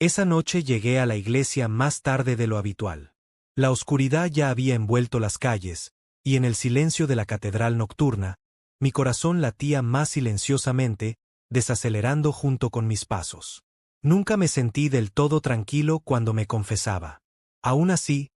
Esa noche llegué a la iglesia más tarde de lo habitual. La oscuridad ya había envuelto las calles, y en el silencio de la catedral nocturna, mi corazón latía más silenciosamente, desacelerando junto con mis pasos. Nunca me sentí del todo tranquilo cuando me confesaba. Aún así,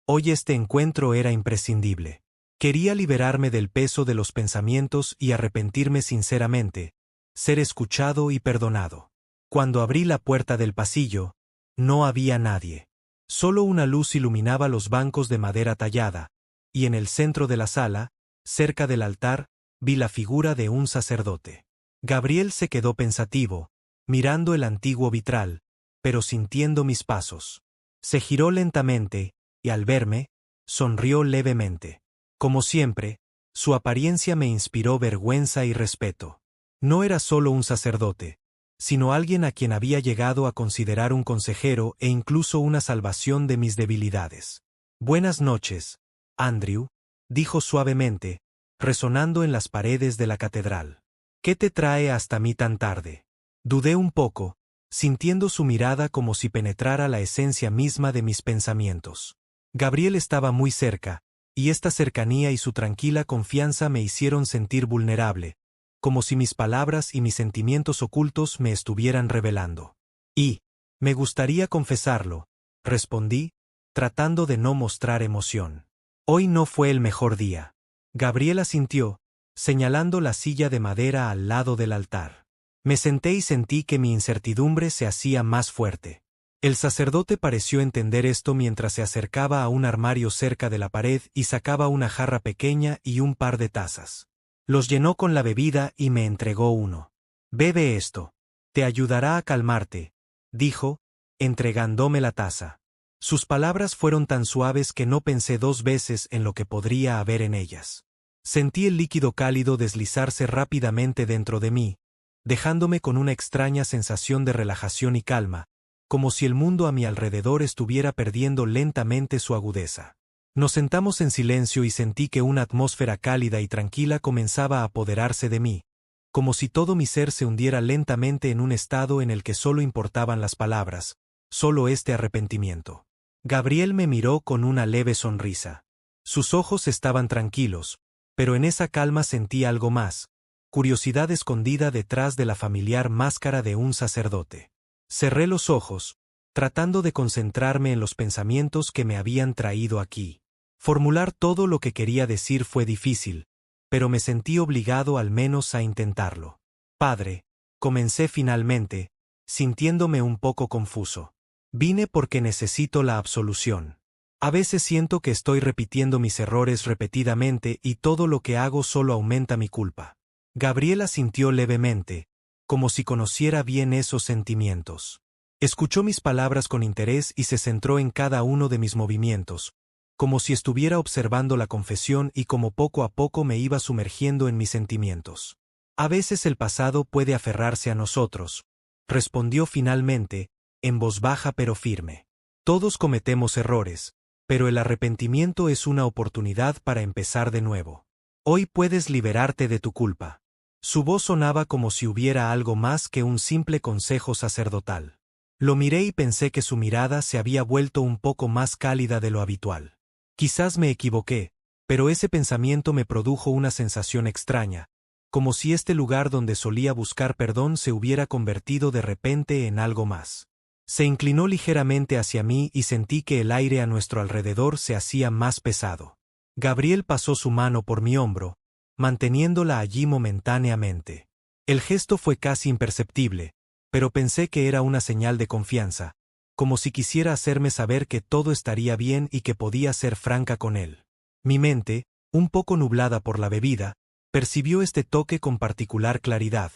hoy este encuentro era imprescindible. Quería liberarme del peso de los pensamientos y arrepentirme sinceramente, ser escuchado y perdonado. Cuando abrí la puerta del pasillo, no había nadie. Solo una luz iluminaba los bancos de madera tallada, y en el centro de la sala, cerca del altar, vi la figura de un sacerdote. Gabriel se quedó pensativo, mirando el antiguo vitral, pero sintiendo mis pasos. Se giró lentamente, y al verme, sonrió levemente. Como siempre, su apariencia me inspiró vergüenza y respeto. No era solo un sacerdote, sino alguien a quien había llegado a considerar un consejero e incluso una salvación de mis debilidades. «Buenas noches, Andrew», dijo suavemente, resonando en las paredes de la catedral. «¿Qué te trae hasta mí tan tarde?» Dudé un poco, sintiendo su mirada como si penetrara la esencia misma de mis pensamientos. Gabriel estaba muy cerca, y esta cercanía y su tranquila confianza me hicieron sentir vulnerable, como si mis palabras y mis sentimientos ocultos me estuvieran revelando. «Y, me gustaría confesarlo», respondí, tratando de no mostrar emoción. «Hoy no fue el mejor día». Gabriel asintió, señalando la silla de madera al lado del altar. Me senté y sentí que mi incertidumbre se hacía más fuerte. El sacerdote pareció entender esto mientras se acercaba a un armario cerca de la pared y sacaba una jarra pequeña y un par de tazas. Los llenó con la bebida y me entregó uno. «Bebe esto. Te ayudará a calmarte», dijo, entregándome la taza. Sus palabras fueron tan suaves que no pensé dos veces en lo que podría haber en ellas. Sentí el líquido cálido deslizarse rápidamente dentro de mí, dejándome con una extraña sensación de relajación y calma, como si el mundo a mi alrededor estuviera perdiendo lentamente su agudeza. Nos sentamos en silencio y sentí que una atmósfera cálida y tranquila comenzaba a apoderarse de mí, como si todo mi ser se hundiera lentamente en un estado en el que solo importaban las palabras, solo este arrepentimiento. Gabriel me miró con una leve sonrisa. Sus ojos estaban tranquilos, pero en esa calma sentí algo más, curiosidad escondida detrás de la familiar máscara de un sacerdote. Cerré los ojos, tratando de concentrarme en los pensamientos que me habían traído aquí. Formular todo lo que quería decir fue difícil, pero me sentí obligado al menos a intentarlo. «Padre», comencé finalmente, sintiéndome un poco confuso. «Vine porque necesito la absolución. A veces siento que estoy repitiendo mis errores repetidamente y todo lo que hago solo aumenta mi culpa». Gabriel asintió levemente, como si conociera bien esos sentimientos. Escuchó mis palabras con interés y se centró en cada uno de mis movimientos, como si estuviera observando la confesión y como poco a poco me iba sumergiendo en mis sentimientos. «A veces el pasado puede aferrarse a nosotros», respondió finalmente, en voz baja pero firme. «Todos cometemos errores, pero el arrepentimiento es una oportunidad para empezar de nuevo. Hoy puedes liberarte de tu culpa». Su voz sonaba como si hubiera algo más que un simple consejo sacerdotal. Lo miré y pensé que su mirada se había vuelto un poco más cálida de lo habitual. Quizás me equivoqué, pero ese pensamiento me produjo una sensación extraña, como si este lugar donde solía buscar perdón se hubiera convertido de repente en algo más. Se inclinó ligeramente hacia mí y sentí que el aire a nuestro alrededor se hacía más pesado. Gabriel pasó su mano por mi hombro, manteniéndola allí momentáneamente. El gesto fue casi imperceptible, pero pensé que era una señal de confianza, como si quisiera hacerme saber que todo estaría bien y que podía ser franca con él. Mi mente, un poco nublada por la bebida, percibió este toque con particular claridad,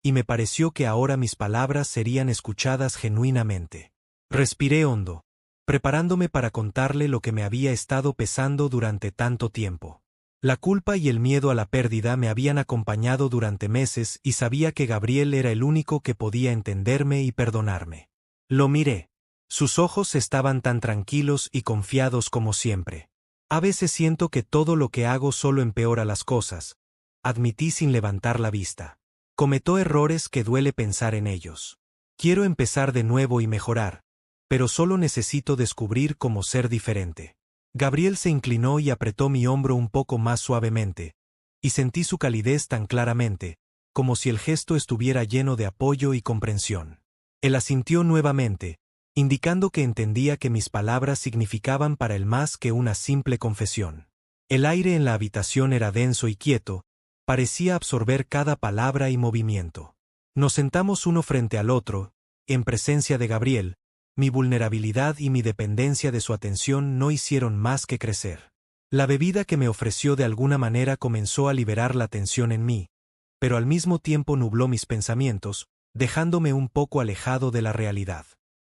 y me pareció que ahora mis palabras serían escuchadas genuinamente. Respiré hondo, preparándome para contarle lo que me había estado pesando durante tanto tiempo. La culpa y el miedo a la pérdida me habían acompañado durante meses y sabía que Gabriel era el único que podía entenderme y perdonarme. Lo miré. Sus ojos estaban tan tranquilos y confiados como siempre. «A veces siento que todo lo que hago solo empeora las cosas», admití sin levantar la vista. «Cometo errores que duele pensar en ellos. Quiero empezar de nuevo y mejorar, pero solo necesito descubrir cómo ser diferente. Gabriel se inclinó y apretó mi hombro un poco más suavemente, y sentí su calidez tan claramente, como si el gesto estuviera lleno de apoyo y comprensión. Él asintió nuevamente, indicando que entendía que mis palabras significaban para él más que una simple confesión. El aire en la habitación era denso y quieto, parecía absorber cada palabra y movimiento. Nos sentamos uno frente al otro, en presencia de Gabriel. Mi vulnerabilidad y mi dependencia de su atención no hicieron más que crecer. La bebida que me ofreció de alguna manera comenzó a liberar la tensión en mí, pero al mismo tiempo nubló mis pensamientos, dejándome un poco alejado de la realidad.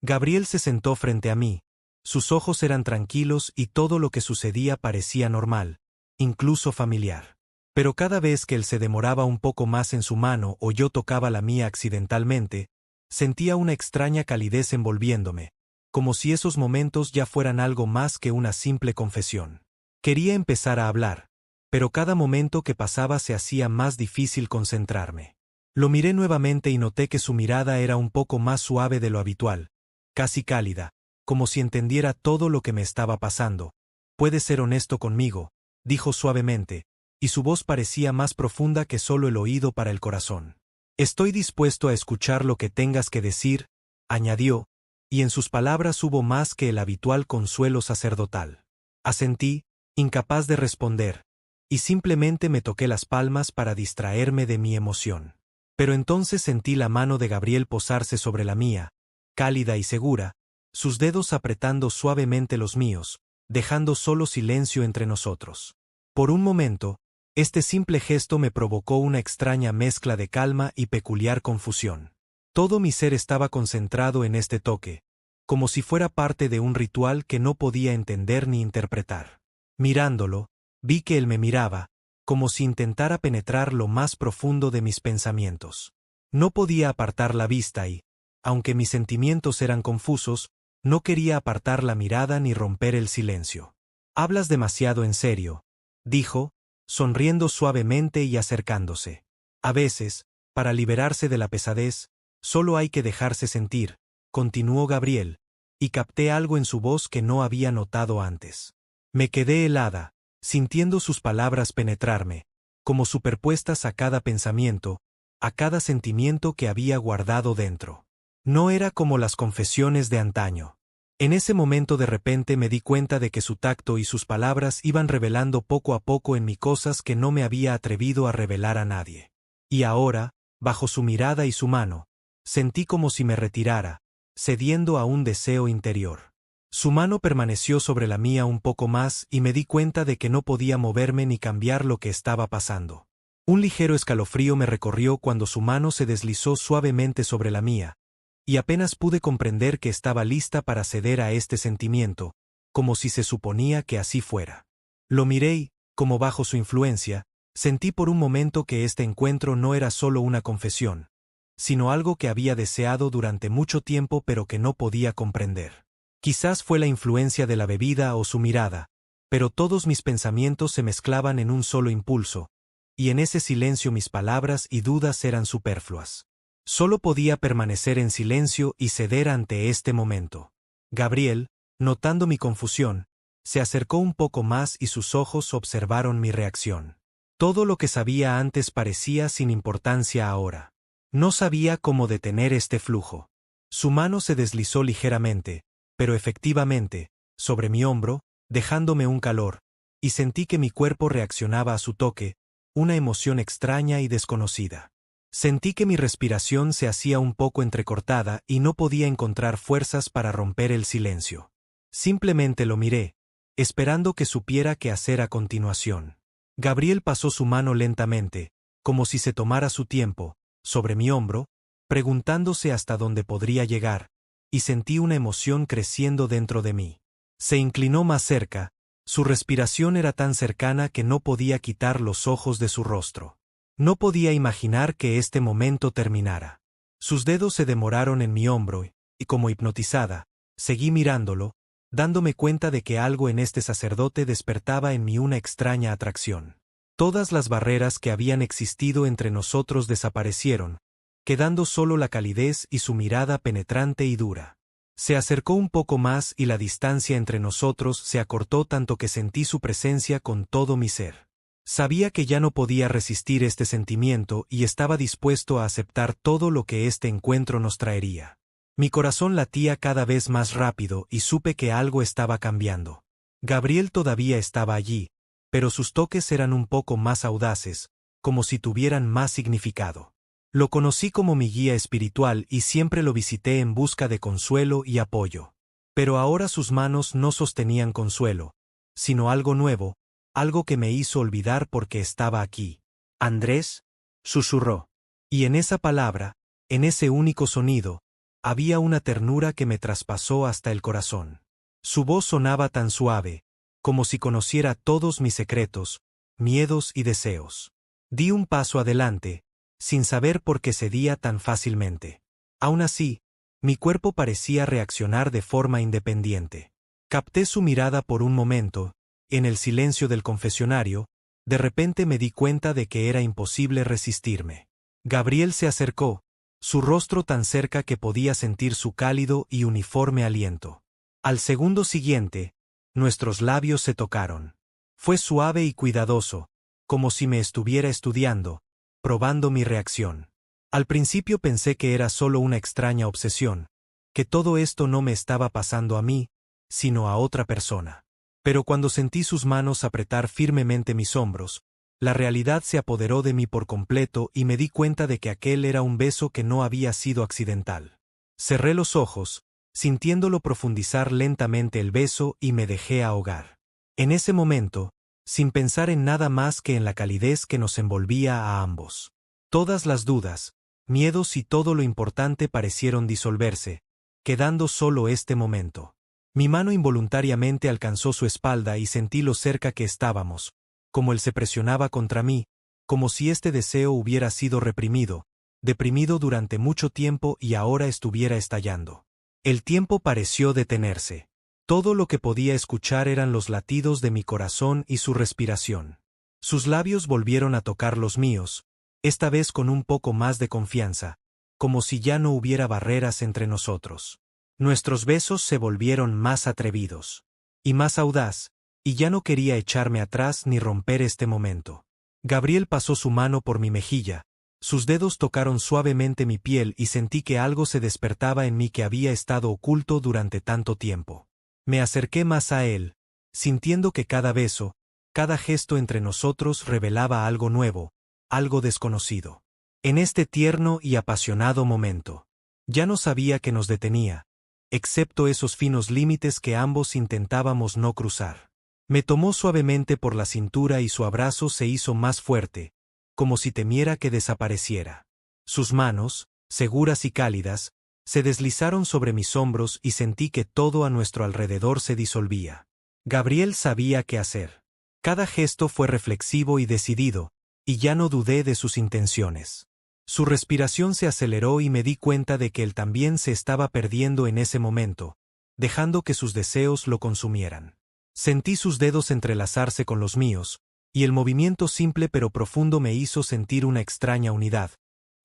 Gabriel se sentó frente a mí. Sus ojos eran tranquilos y todo lo que sucedía parecía normal, incluso familiar. Pero cada vez que él se demoraba un poco más en su mano o yo tocaba la mía accidentalmente, sentía una extraña calidez envolviéndome, como si esos momentos ya fueran algo más que una simple confesión. Quería empezar a hablar, pero cada momento que pasaba se hacía más difícil concentrarme. Lo miré nuevamente y noté que su mirada era un poco más suave de lo habitual, casi cálida, como si entendiera todo lo que me estaba pasando. «Puedes ser honesto conmigo», dijo suavemente, y su voz parecía más profunda que solo el oído para el corazón. «Estoy dispuesto a escuchar lo que tengas que decir», añadió, y en sus palabras hubo más que el habitual consuelo sacerdotal. Asentí, incapaz de responder, y simplemente me toqué las palmas para distraerme de mi emoción. Pero entonces sentí la mano de Gabriel posarse sobre la mía, cálida y segura, sus dedos apretando suavemente los míos, dejando solo silencio entre nosotros. Por un momento, este simple gesto me provocó una extraña mezcla de calma y peculiar confusión. Todo mi ser estaba concentrado en este toque, como si fuera parte de un ritual que no podía entender ni interpretar. Mirándolo, vi que él me miraba, como si intentara penetrar lo más profundo de mis pensamientos. No podía apartar la vista y, aunque mis sentimientos eran confusos, no quería apartar la mirada ni romper el silencio. «Hablas demasiado en serio», dijo, sonriendo suavemente y acercándose. «A veces, para liberarse de la pesadez, solo hay que dejarse sentir», continuó Gabriel, y capté algo en su voz que no había notado antes. Me quedé helada, sintiendo sus palabras penetrarme, como superpuestas a cada pensamiento, a cada sentimiento que había guardado dentro. No era como las confesiones de antaño. En ese momento de repente me di cuenta de que su tacto y sus palabras iban revelando poco a poco en mí cosas que no me había atrevido a revelar a nadie. Y ahora, bajo su mirada y su mano, sentí como si me retirara, cediendo a un deseo interior. Su mano permaneció sobre la mía un poco más y me di cuenta de que no podía moverme ni cambiar lo que estaba pasando. Un ligero escalofrío me recorrió cuando su mano se deslizó suavemente sobre la mía, y apenas pude comprender que estaba lista para ceder a este sentimiento, como si se suponía que así fuera. Lo miré y, como bajo su influencia, sentí por un momento que este encuentro no era solo una confesión, sino algo que había deseado durante mucho tiempo pero que no podía comprender. Quizás fue la influencia de la bebida o su mirada, pero todos mis pensamientos se mezclaban en un solo impulso, y en ese silencio mis palabras y dudas eran superfluas. Solo podía permanecer en silencio y ceder ante este momento. Gabriel, notando mi confusión, se acercó un poco más y sus ojos observaron mi reacción. Todo lo que sabía antes parecía sin importancia ahora. No sabía cómo detener este flujo. Su mano se deslizó ligeramente, pero efectivamente, sobre mi hombro, dejándome un calor, y sentí que mi cuerpo reaccionaba a su toque, una emoción extraña y desconocida. Sentí que mi respiración se hacía un poco entrecortada y no podía encontrar fuerzas para romper el silencio. Simplemente lo miré, esperando que supiera qué hacer a continuación. Gabriel pasó su mano lentamente, como si se tomara su tiempo, sobre mi hombro, preguntándose hasta dónde podría llegar, y sentí una emoción creciendo dentro de mí. Se inclinó más cerca, su respiración era tan cercana que no podía quitar los ojos de su rostro. No podía imaginar que este momento terminara. Sus dedos se demoraron en mi hombro y como hipnotizada, seguí mirándolo, dándome cuenta de que algo en este sacerdote despertaba en mí una extraña atracción. Todas las barreras que habían existido entre nosotros desaparecieron, quedando solo la calidez y su mirada penetrante y dura. Se acercó un poco más y la distancia entre nosotros se acortó tanto que sentí su presencia con todo mi ser. Sabía que ya no podía resistir este sentimiento y estaba dispuesto a aceptar todo lo que este encuentro nos traería. Mi corazón latía cada vez más rápido y supe que algo estaba cambiando. Gabriel todavía estaba allí, pero sus toques eran un poco más audaces, como si tuvieran más significado. Lo conocí como mi guía espiritual y siempre lo visité en busca de consuelo y apoyo. Pero ahora sus manos no sostenían consuelo, sino algo nuevo, algo que me hizo olvidar por qué estaba aquí. «Andrés», susurró. Y en esa palabra, en ese único sonido, había una ternura que me traspasó hasta el corazón. Su voz sonaba tan suave, como si conociera todos mis secretos, miedos y deseos. Di un paso adelante, sin saber por qué cedía tan fácilmente. Aún así, mi cuerpo parecía reaccionar de forma independiente. Capté su mirada por un momento. En el silencio del confesionario, de repente me di cuenta de que era imposible resistirme. Gabriel se acercó, su rostro tan cerca que podía sentir su cálido y uniforme aliento. Al segundo siguiente, nuestros labios se tocaron. Fue suave y cuidadoso, como si me estuviera estudiando, probando mi reacción. Al principio pensé que era solo una extraña obsesión, que todo esto no me estaba pasando a mí, sino a otra persona. Pero cuando sentí sus manos apretar firmemente mis hombros, la realidad se apoderó de mí por completo y me di cuenta de que aquel era un beso que no había sido accidental. Cerré los ojos, sintiéndolo profundizar lentamente el beso y me dejé ahogar. En ese momento, sin pensar en nada más que en la calidez que nos envolvía a ambos. Todas las dudas, miedos y todo lo importante parecieron disolverse, quedando solo este momento. Mi mano involuntariamente alcanzó su espalda y sentí lo cerca que estábamos, como él se presionaba contra mí, como si este deseo hubiera sido deprimido durante mucho tiempo y ahora estuviera estallando. El tiempo pareció detenerse. Todo lo que podía escuchar eran los latidos de mi corazón y su respiración. Sus labios volvieron a tocar los míos, esta vez con un poco más de confianza, como si ya no hubiera barreras entre nosotros. Nuestros besos se volvieron más atrevidos y más audaz, y ya no quería echarme atrás ni romper este momento. Gabriel pasó su mano por mi mejilla, sus dedos tocaron suavemente mi piel y sentí que algo se despertaba en mí que había estado oculto durante tanto tiempo. Me acerqué más a él, sintiendo que cada beso, cada gesto entre nosotros revelaba algo nuevo, algo desconocido. En este tierno y apasionado momento, ya no sabía qué nos detenía, excepto esos finos límites que ambos intentábamos no cruzar. Me tomó suavemente por la cintura y su abrazo se hizo más fuerte, como si temiera que desapareciera. Sus manos, seguras y cálidas, se deslizaron sobre mis hombros y sentí que todo a nuestro alrededor se disolvía. Gabriel sabía qué hacer. Cada gesto fue reflexivo y decidido, y ya no dudé de sus intenciones. Su respiración se aceleró y me di cuenta de que él también se estaba perdiendo en ese momento, dejando que sus deseos lo consumieran. Sentí sus dedos entrelazarse con los míos, y el movimiento simple pero profundo me hizo sentir una extraña unidad,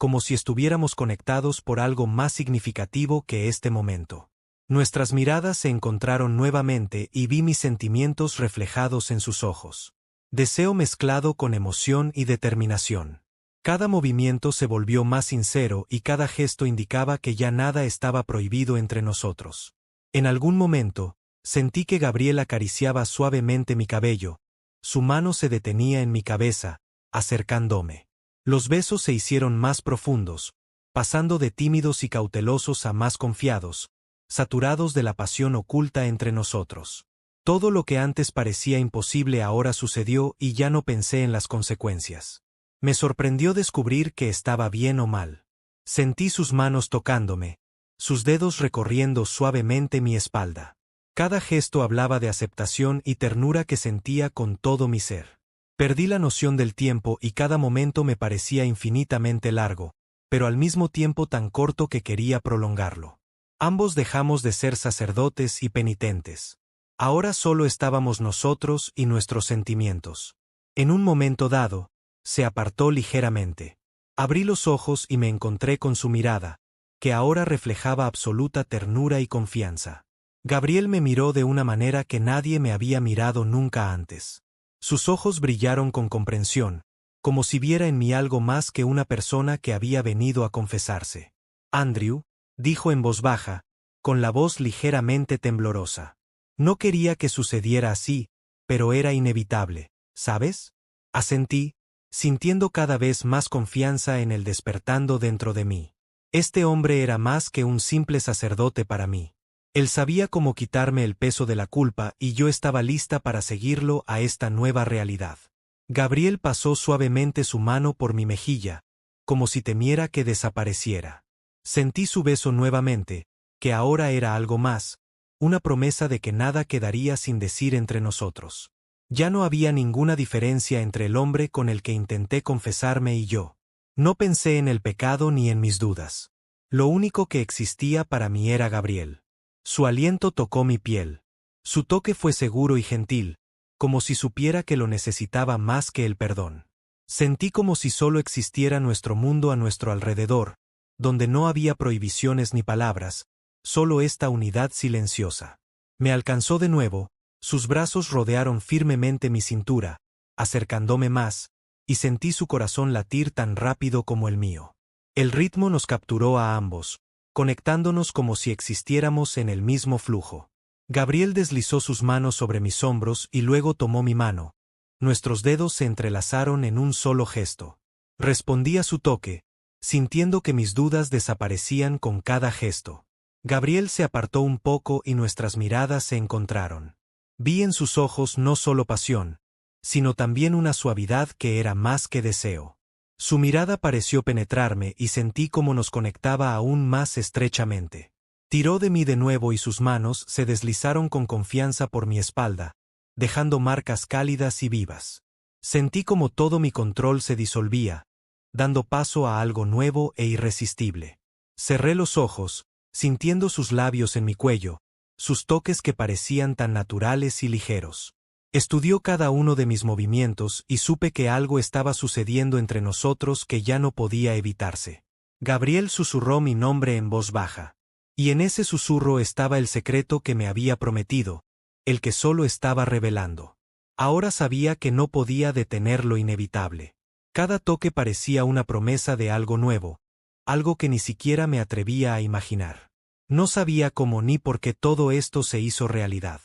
como si estuviéramos conectados por algo más significativo que este momento. Nuestras miradas se encontraron nuevamente y vi mis sentimientos reflejados en sus ojos. Deseo mezclado con emoción y determinación. Cada movimiento se volvió más sincero y cada gesto indicaba que ya nada estaba prohibido entre nosotros. En algún momento, sentí que Gabriel acariciaba suavemente mi cabello, su mano se detenía en mi cabeza, acercándome. Los besos se hicieron más profundos, pasando de tímidos y cautelosos a más confiados, saturados de la pasión oculta entre nosotros. Todo lo que antes parecía imposible ahora sucedió y ya no pensé en las consecuencias. Me sorprendió descubrir que estaba bien o mal. Sentí sus manos tocándome, sus dedos recorriendo suavemente mi espalda. Cada gesto hablaba de aceptación y ternura que sentía con todo mi ser. Perdí la noción del tiempo y cada momento me parecía infinitamente largo, pero al mismo tiempo tan corto que quería prolongarlo. Ambos dejamos de ser sacerdotes y penitentes. Ahora solo estábamos nosotros y nuestros sentimientos. En un momento dado, se apartó ligeramente. Abrí los ojos y me encontré con su mirada, que ahora reflejaba absoluta ternura y confianza. Gabriel me miró de una manera que nadie me había mirado nunca antes. Sus ojos brillaron con comprensión, como si viera en mí algo más que una persona que había venido a confesarse. Andrew, dijo en voz baja, con la voz ligeramente temblorosa. No quería que sucediera así, pero era inevitable, ¿sabes? Asentí, sintiendo cada vez más confianza en él despertando dentro de mí. Este hombre era más que un simple sacerdote para mí. Él sabía cómo quitarme el peso de la culpa y yo estaba lista para seguirlo a esta nueva realidad. Gabriel pasó suavemente su mano por mi mejilla, como si temiera que desapareciera. Sentí su beso nuevamente, que ahora era algo más, una promesa de que nada quedaría sin decir entre nosotros. Ya no había ninguna diferencia entre el hombre con el que intenté confesarme y yo. No pensé en el pecado ni en mis dudas. Lo único que existía para mí era Gabriel. Su aliento tocó mi piel. Su toque fue seguro y gentil, como si supiera que lo necesitaba más que el perdón. Sentí como si solo existiera nuestro mundo a nuestro alrededor, donde no había prohibiciones ni palabras, solo esta unidad silenciosa. Me alcanzó de nuevo, sus brazos rodearon firmemente mi cintura, acercándome más, y sentí su corazón latir tan rápido como el mío. El ritmo nos capturó a ambos, conectándonos como si existiéramos en el mismo flujo. Gabriel deslizó sus manos sobre mis hombros y luego tomó mi mano. Nuestros dedos se entrelazaron en un solo gesto. Respondí a su toque, sintiendo que mis dudas desaparecían con cada gesto. Gabriel se apartó un poco y nuestras miradas se encontraron. Vi en sus ojos no solo pasión, sino también una suavidad que era más que deseo. Su mirada pareció penetrarme y sentí cómo nos conectaba aún más estrechamente. Tiró de mí de nuevo y sus manos se deslizaron con confianza por mi espalda, dejando marcas cálidas y vivas. Sentí como todo mi control se disolvía, dando paso a algo nuevo e irresistible. Cerré los ojos, sintiendo sus labios en mi cuello, sus toques que parecían tan naturales y ligeros. Estudió cada uno de mis movimientos y supe que algo estaba sucediendo entre nosotros que ya no podía evitarse. Gabriel susurró mi nombre en voz baja. Y en ese susurro estaba el secreto que me había prometido, el que solo estaba revelando. Ahora sabía que no podía detener lo inevitable. Cada toque parecía una promesa de algo nuevo, algo que ni siquiera me atrevía a imaginar. No sabía cómo ni por qué todo esto se hizo realidad.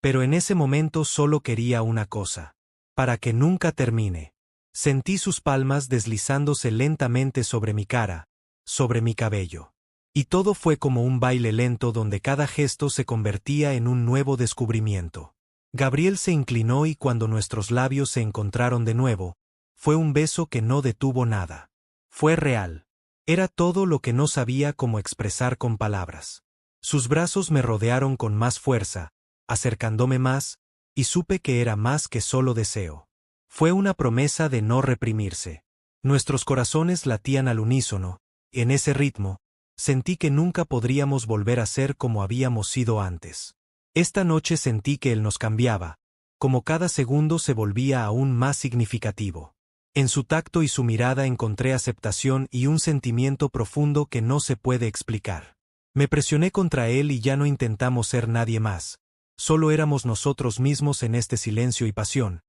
Pero en ese momento solo quería una cosa. Para que nunca termine. Sentí sus palmas deslizándose lentamente sobre mi cara, sobre mi cabello. Y todo fue como un baile lento donde cada gesto se convertía en un nuevo descubrimiento. Gabriel se inclinó y cuando nuestros labios se encontraron de nuevo, fue un beso que no detuvo nada. Fue real. Era todo lo que no sabía cómo expresar con palabras. Sus brazos me rodearon con más fuerza, acercándome más, y supe que era más que solo deseo. Fue una promesa de no reprimirse. Nuestros corazones latían al unísono, y en ese ritmo, sentí que nunca podríamos volver a ser como habíamos sido antes. Esta noche sentí que él nos cambiaba, como cada segundo se volvía aún más significativo. En su tacto y su mirada encontré aceptación y un sentimiento profundo que no se puede explicar. Me presioné contra él y ya no intentamos ser nadie más. Solo éramos nosotros mismos en este silencio y pasión,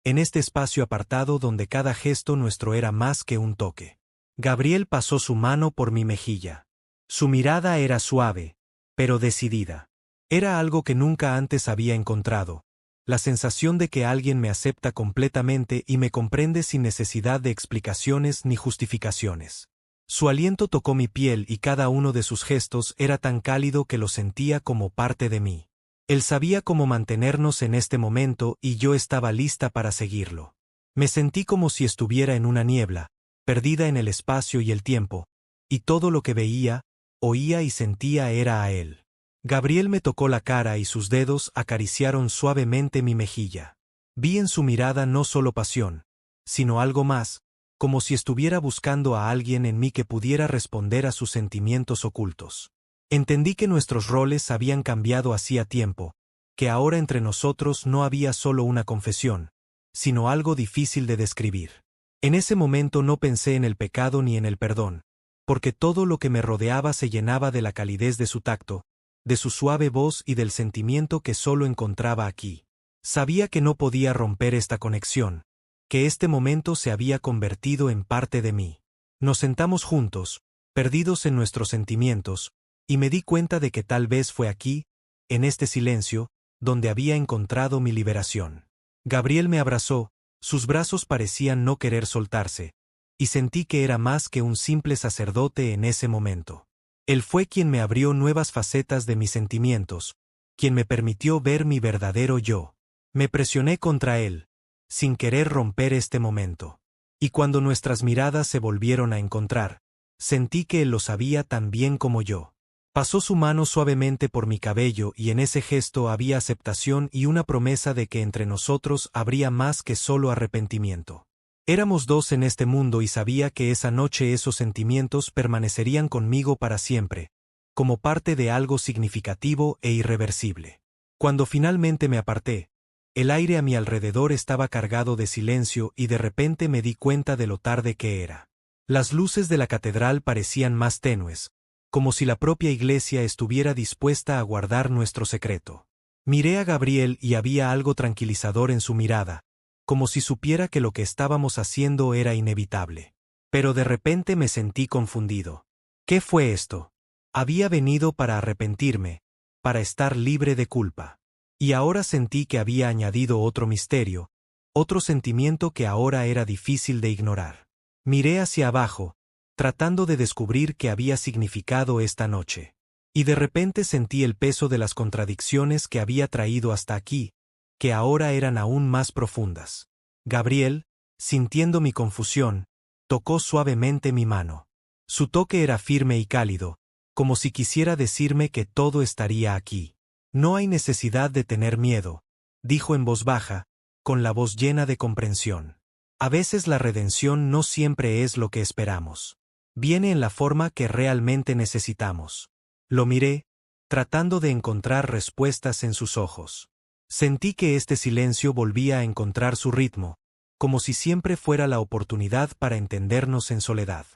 en este espacio apartado donde cada gesto nuestro era más que un toque. Gabriel pasó su mano por mi mejilla. Su mirada era suave, pero decidida. Era algo que nunca antes había encontrado, la sensación de que alguien me acepta completamente y me comprende sin necesidad de explicaciones ni justificaciones. Su aliento tocó mi piel y cada uno de sus gestos era tan cálido que lo sentía como parte de mí. Él sabía cómo mantenernos en este momento y yo estaba lista para seguirlo. Me sentí como si estuviera en una niebla, perdida en el espacio y el tiempo, y todo lo que veía, oía y sentía era a él. Gabriel me tocó la cara y sus dedos acariciaron suavemente mi mejilla. Vi en su mirada no solo pasión, sino algo más, como si estuviera buscando a alguien en mí que pudiera responder a sus sentimientos ocultos. Entendí que nuestros roles habían cambiado hacía tiempo, que ahora entre nosotros no había solo una confesión, sino algo difícil de describir. En ese momento no pensé en el pecado ni en el perdón, porque todo lo que me rodeaba se llenaba de la calidez de su tacto, de su suave voz y del sentimiento que solo encontraba aquí. Sabía que no podía romper esta conexión, que este momento se había convertido en parte de mí. Nos sentamos juntos, perdidos en nuestros sentimientos, y me di cuenta de que tal vez fue aquí, en este silencio, donde había encontrado mi liberación. Gabriel me abrazó, sus brazos parecían no querer soltarse, y sentí que era más que un simple sacerdote en ese momento. Él fue quien me abrió nuevas facetas de mis sentimientos, quien me permitió ver mi verdadero yo. Me presioné contra él, sin querer romper este momento. Y cuando nuestras miradas se volvieron a encontrar, sentí que él lo sabía tan bien como yo. Pasó su mano suavemente por mi cabello y en ese gesto había aceptación y una promesa de que entre nosotros habría más que solo arrepentimiento. Éramos dos en este mundo y sabía que esa noche esos sentimientos permanecerían conmigo para siempre, como parte de algo significativo e irreversible. Cuando finalmente me aparté, el aire a mi alrededor estaba cargado de silencio y de repente me di cuenta de lo tarde que era. Las luces de la catedral parecían más tenues, como si la propia iglesia estuviera dispuesta a guardar nuestro secreto. Miré a Gabriel y había algo tranquilizador en su mirada, como si supiera que lo que estábamos haciendo era inevitable. Pero de repente me sentí confundido. ¿Qué fue esto? Había venido para arrepentirme, para estar libre de culpa. Y ahora sentí que había añadido otro misterio, otro sentimiento que ahora era difícil de ignorar. Miré hacia abajo, tratando de descubrir qué había significado esta noche. Y de repente sentí el peso de las contradicciones que había traído hasta aquí, que ahora eran aún más profundas. Gabriel, sintiendo mi confusión, tocó suavemente mi mano. Su toque era firme y cálido, como si quisiera decirme que todo estaría aquí. No hay necesidad de tener miedo, dijo en voz baja, con la voz llena de comprensión. A veces la redención no siempre es lo que esperamos. Viene en la forma que realmente necesitamos. Lo miré, tratando de encontrar respuestas en sus ojos. Sentí que este silencio volvía a encontrar su ritmo, como si siempre fuera la oportunidad para entendernos en soledad.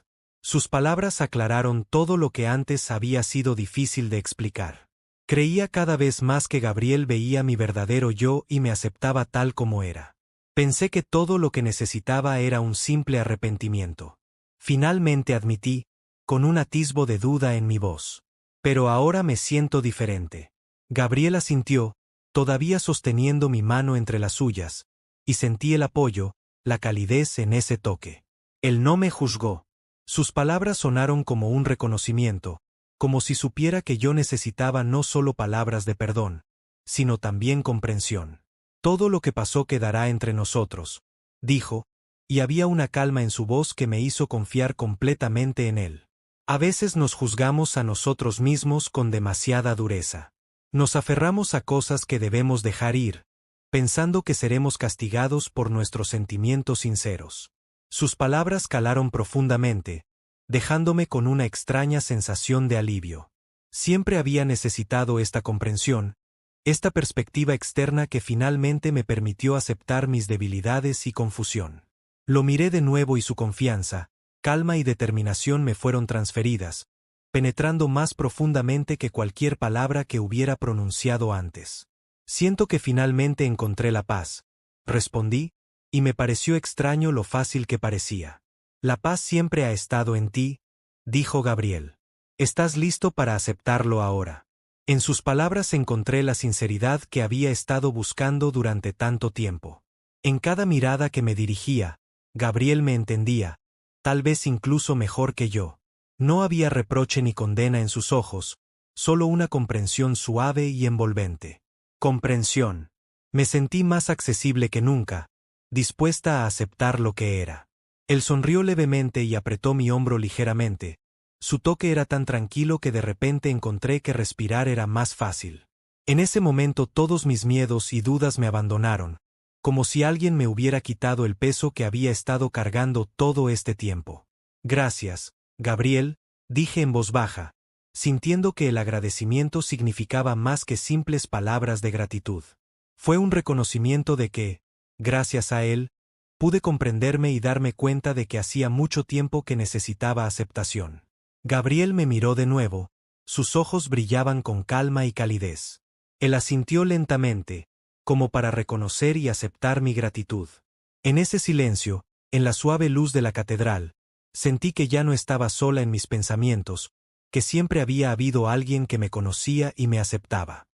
Sus palabras aclararon todo lo que antes había sido difícil de explicar. Creía cada vez más que Gabriel veía mi verdadero yo y me aceptaba tal como era. Pensé que todo lo que necesitaba era un simple arrepentimiento. Finalmente admití, con un atisbo de duda en mi voz. Pero ahora me siento diferente. Gabriel asintió, todavía sosteniendo mi mano entre las suyas, y sentí el apoyo, la calidez en ese toque. Él no me juzgó. Sus palabras sonaron como un reconocimiento, como si supiera que yo necesitaba no solo palabras de perdón, sino también comprensión. Todo lo que pasó quedará entre nosotros, dijo, y había una calma en su voz que me hizo confiar completamente en él. A veces nos juzgamos a nosotros mismos con demasiada dureza. Nos aferramos a cosas que debemos dejar ir, pensando que seremos castigados por nuestros sentimientos sinceros. Sus palabras calaron profundamente, dejándome con una extraña sensación de alivio. Siempre había necesitado esta comprensión, esta perspectiva externa que finalmente me permitió aceptar mis debilidades y confusión. Lo miré de nuevo y su confianza, calma y determinación me fueron transferidas, penetrando más profundamente que cualquier palabra que hubiera pronunciado antes. Siento que finalmente encontré la paz, respondí, y me pareció extraño lo fácil que parecía. La paz siempre ha estado en ti, dijo Gabriel. ¿Estás listo para aceptarlo ahora? En sus palabras encontré la sinceridad que había estado buscando durante tanto tiempo. En cada mirada que me dirigía, Gabriel me entendía, tal vez incluso mejor que yo. No había reproche ni condena en sus ojos, solo una comprensión suave y envolvente. Comprensión. Me sentí más accesible que nunca, dispuesta a aceptar lo que era. Él sonrió levemente y apretó mi hombro ligeramente. Su toque era tan tranquilo que de repente encontré que respirar era más fácil. En ese momento todos mis miedos y dudas me abandonaron, como si alguien me hubiera quitado el peso que había estado cargando todo este tiempo. Gracias, Gabriel, dije en voz baja, sintiendo que el agradecimiento significaba más que simples palabras de gratitud. Fue un reconocimiento de que, gracias a él, Pude comprenderme y darme cuenta de que hacía mucho tiempo que necesitaba aceptación. Gabriel me miró de nuevo, sus ojos brillaban con calma y calidez. Él asintió lentamente, como para reconocer y aceptar mi gratitud. En ese silencio, en la suave luz de la catedral, sentí que ya no estaba sola en mis pensamientos, que siempre había habido alguien que me conocía y me aceptaba.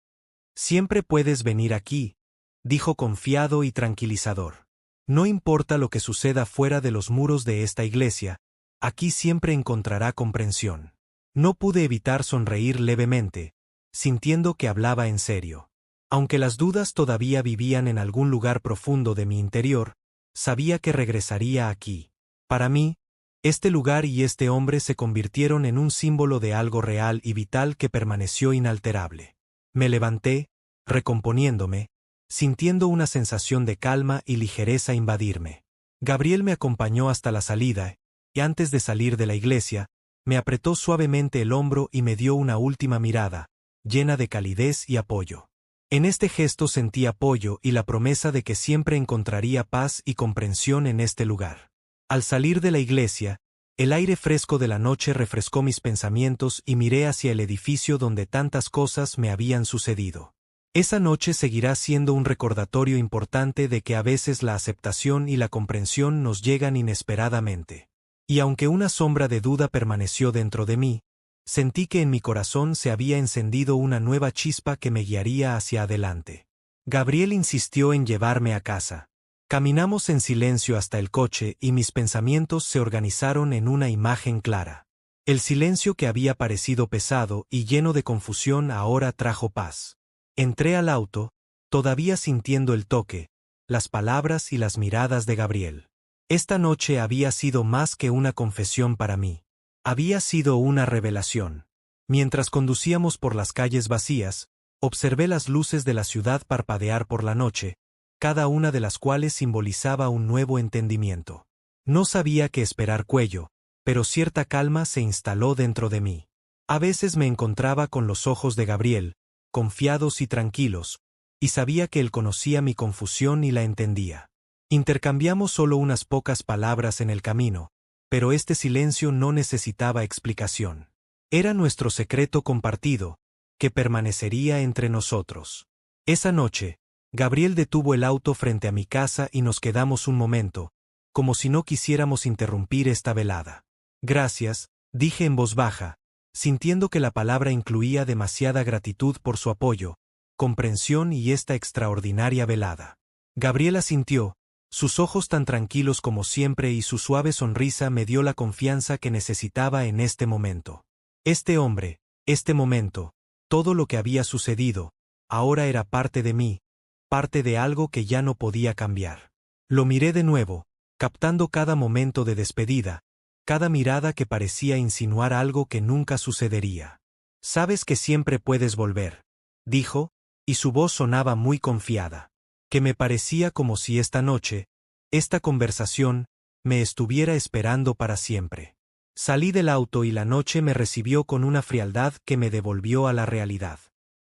Siempre puedes venir aquí, dijo confiado y tranquilizador. No importa lo que suceda fuera de los muros de esta iglesia, aquí siempre encontrará comprensión. No pude evitar sonreír levemente, sintiendo que hablaba en serio. Aunque las dudas todavía vivían en algún lugar profundo de mi interior, sabía que regresaría aquí. Para mí, este lugar y este hombre se convirtieron en un símbolo de algo real y vital que permaneció inalterable. Me levanté, recomponiéndome, sintiendo una sensación de calma y ligereza invadirme. Gabriel me acompañó hasta la salida, y antes de salir de la iglesia, me apretó suavemente el hombro y me dio una última mirada, llena de calidez y apoyo. En este gesto sentí apoyo y la promesa de que siempre encontraría paz y comprensión en este lugar. Al salir de la iglesia, el aire fresco de la noche refrescó mis pensamientos y miré hacia el edificio donde tantas cosas me habían sucedido. Esa noche seguirá siendo un recordatorio importante de que a veces la aceptación y la comprensión nos llegan inesperadamente. Y aunque una sombra de duda permaneció dentro de mí, sentí que en mi corazón se había encendido una nueva chispa que me guiaría hacia adelante. Gabriel insistió en llevarme a casa. Caminamos en silencio hasta el coche y mis pensamientos se organizaron en una imagen clara. El silencio que había parecido pesado y lleno de confusión ahora trajo paz. Entré al auto, todavía sintiendo el toque, las palabras y las miradas de Gabriel. Esta noche había sido más que una confesión para mí. Había sido una revelación. Mientras conducíamos por las calles vacías, observé las luces de la ciudad parpadear por la noche, cada una de las cuales simbolizaba un nuevo entendimiento. No sabía qué esperar cuello, pero cierta calma se instaló dentro de mí. A veces me encontraba con los ojos de Gabriel, confiados y tranquilos, y sabía que él conocía mi confusión y la entendía. Intercambiamos solo unas pocas palabras en el camino, pero este silencio no necesitaba explicación. Era nuestro secreto compartido, que permanecería entre nosotros. Esa noche, Gabriel detuvo el auto frente a mi casa y nos quedamos un momento, como si no quisiéramos interrumpir esta velada. Gracias, dije en voz baja, sintiendo que la palabra incluía demasiada gratitud por su apoyo, comprensión y esta extraordinaria velada. Gabriel asintió, sus ojos tan tranquilos como siempre y su suave sonrisa me dio la confianza que necesitaba en este momento. Este hombre, este momento, todo lo que había sucedido, ahora era parte de mí, parte de algo que ya no podía cambiar. Lo miré de nuevo, captando cada momento de despedida, cada mirada que parecía insinuar algo que nunca sucedería. Sabes que siempre puedes volver, dijo, y su voz sonaba muy confiada, que me parecía como si esta noche, esta conversación, me estuviera esperando para siempre. Salí del auto y la noche me recibió con una frialdad que me devolvió a la realidad.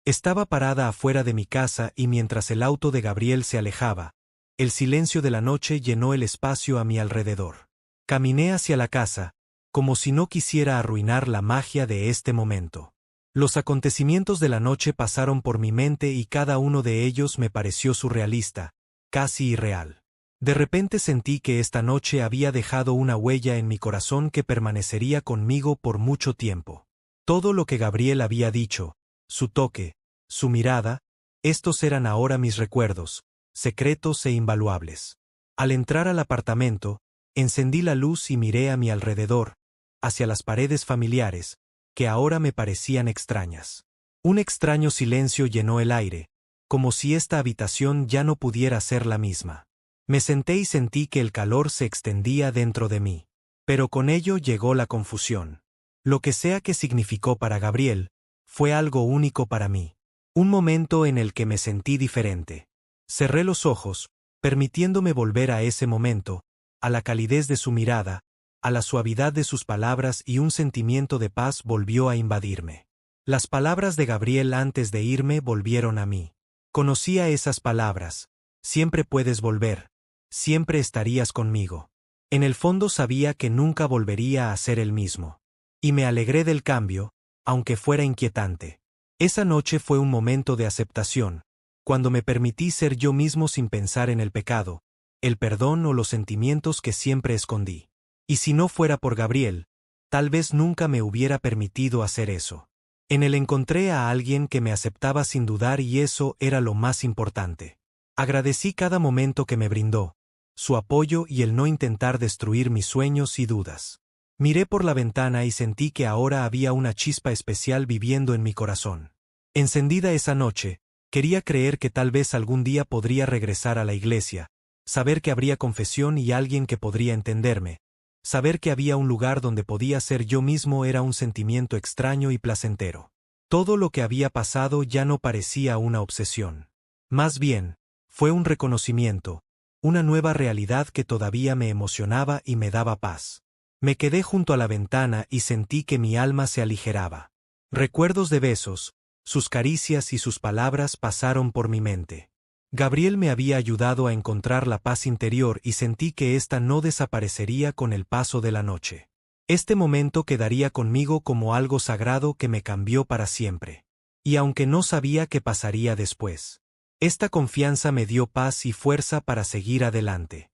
Estaba parada afuera de mi casa y mientras el auto de Gabriel se alejaba, el silencio de la noche llenó el espacio a mi alrededor. Caminé hacia la casa, como si no quisiera arruinar la magia de este momento. Los acontecimientos de la noche pasaron por mi mente y cada uno de ellos me pareció surrealista, casi irreal. De repente sentí que esta noche había dejado una huella en mi corazón que permanecería conmigo por mucho tiempo. Todo lo que Gabriel había dicho, su toque, su mirada, estos eran ahora mis recuerdos, secretos e invaluables. Al entrar al apartamento, encendí la luz y miré a mi alrededor, hacia las paredes familiares, que ahora me parecían extrañas. Un extraño silencio llenó el aire, como si esta habitación ya no pudiera ser la misma. Me senté y sentí que el calor se extendía dentro de mí. Pero con ello llegó la confusión. Lo que sea que significó para Gabriel, fue algo único para mí. Un momento en el que me sentí diferente. Cerré los ojos, permitiéndome volver a ese momento, a la calidez de su mirada, a la suavidad de sus palabras y un sentimiento de paz volvió a invadirme. Las palabras de Gabriel antes de irme volvieron a mí. Conocía esas palabras. Siempre puedes volver. siempre estarías conmigo. En el fondo sabía que nunca volvería a ser el mismo. Y me alegré del cambio, aunque fuera inquietante. Esa noche fue un momento de aceptación, cuando me permití ser yo mismo sin pensar en el pecado, el perdón o los sentimientos que siempre escondí. Y si no fuera por Gabriel, tal vez nunca me hubiera permitido hacer eso. En él encontré a alguien que me aceptaba sin dudar y eso era lo más importante. Agradecí cada momento que me brindó, su apoyo y el no intentar destruir mis sueños y dudas. Miré por la ventana y sentí que ahora había una chispa especial viviendo en mi corazón. Encendida esa noche, quería creer que tal vez algún día podría regresar a la iglesia, saber que habría confesión y alguien que podría entenderme. Saber que había un lugar donde podía ser yo mismo era un sentimiento extraño y placentero. Todo lo que había pasado ya no parecía una obsesión. Más bien, fue un reconocimiento, una nueva realidad que todavía me emocionaba y me daba paz. Me quedé junto a la ventana y sentí que mi alma se aligeraba. Recuerdos de besos, sus caricias y sus palabras pasaron por mi mente. Gabriel me había ayudado a encontrar la paz interior y sentí que ésta no desaparecería con el paso de la noche. Este momento quedaría conmigo como algo sagrado que me cambió para siempre. Y aunque no sabía qué pasaría después, esta confianza me dio paz y fuerza para seguir adelante.